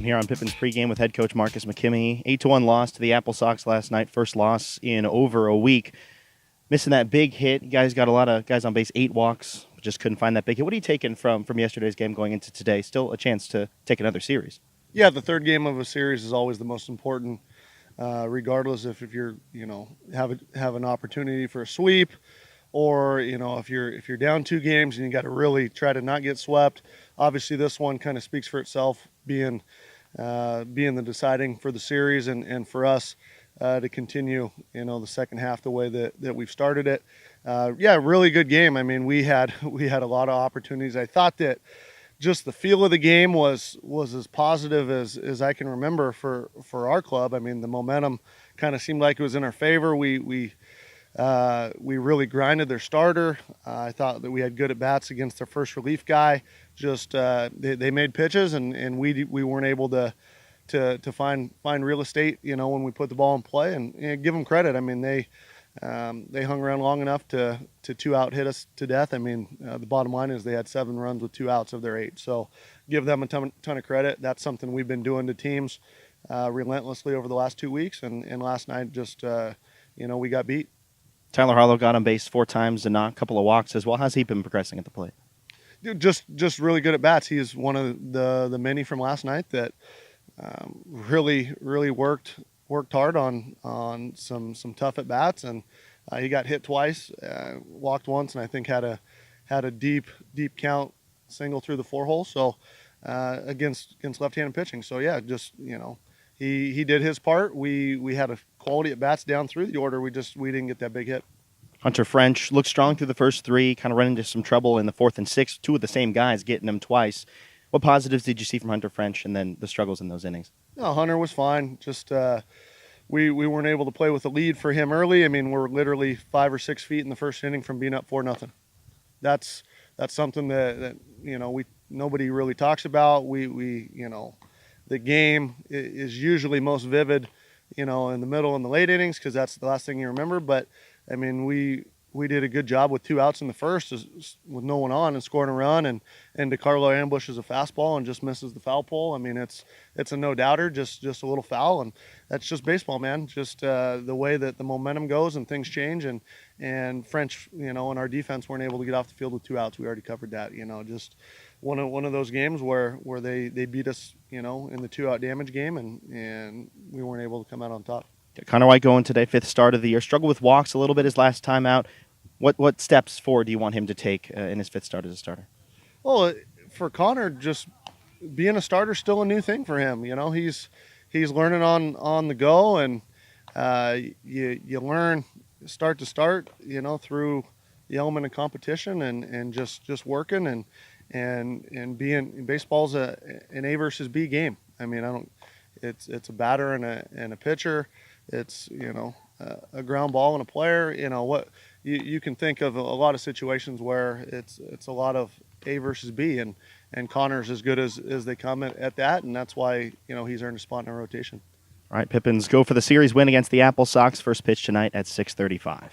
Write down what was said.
here on Pippins pregame with head coach Marcus McKimmy. 8-1 loss to the AppleSox last night. First loss in over a week. Missing that big hit. You guys got a lot of guys on base, 8 walks. Just couldn't find that big hit. What are you taking from yesterday's game going into today? Still a chance to take another series. Yeah, the third game of a series is always the most important, regardless if you're have an opportunity for a sweep, or if you're down 2 games and you got to really try to not get swept. Obviously, this one kind of speaks for itself, being the deciding for the series and for us to continue the second half the way that we've started it. Really good game. I mean, we had a lot of opportunities. I thought that just the feel of the game was as positive as I can remember for our club. I mean, the momentum kind of seemed like it was in our favor. We really grinded their starter. I thought that we had good at bats against their first relief guy. Just they made pitches and we weren't able to find real estate when we put the ball in play, and give them credit. I mean, they hung around long enough to 2-out hit us to death. I mean, the bottom line is they had 7 runs with 2 outs of their 8. So give them a ton of credit. That's something we've been doing to teams relentlessly over the last 2 weeks, and last night just we got beat. Tyler Harlow got on base 4 times and knocked a couple of walks as well. How's he been progressing at the plate? Dude, just really good at bats. He's one of the many from last night that really worked hard on some tough at bats, and he got hit twice, walked once, and I think had a deep count single through the 4-hole. So against left-handed pitching. So yeah, just he did his part. We had a quality at bats down through the order. We didn't get that big hit. Hunter French looked strong through the first 3, kind of ran into some trouble in the 4th and 6th. 2 of the same guys getting him twice. What positives did you see from Hunter French, and then the struggles in those innings? No, Hunter was fine. Just we weren't able to play with a lead for him early. I mean, we're literally 5 or 6 feet in the first inning from being up 4-0. That's something that nobody really talks about. We the game is usually most vivid in the middle and the late innings, because that's the last thing you remember. But I mean, we did a good job with 2 outs in the first with no one on and scoring a run, and DeCarlo ambushes a fastball and just misses the foul pole. I mean, it's a no-doubter, just a little foul, and that's just baseball, man. Just the way that the momentum goes and things change, and French, and our defense weren't able to get off the field with 2 outs. We already covered that, just one of those games where they beat us, in the 2-out damage game, and we weren't able to come out on top. Connor White going today, 5th start of the year. Struggled with walks a little bit his last time out. What steps forward do you want him to take in his 5th start as a starter? Well, for Connor, just being a starter is still a new thing for him. He's learning on the go, and you learn start to start, through the element of competition and just working and being. Baseball's an A versus B game. I mean, it's a batter and a pitcher. It's a ground ball and a player. What you can think of a lot of situations where it's a lot of A versus B, and Connor's as good as they come at that, and that's why he's earned a spot in our rotation. All right, Pippins go for the series win against the AppleSox. First pitch tonight at 6:35.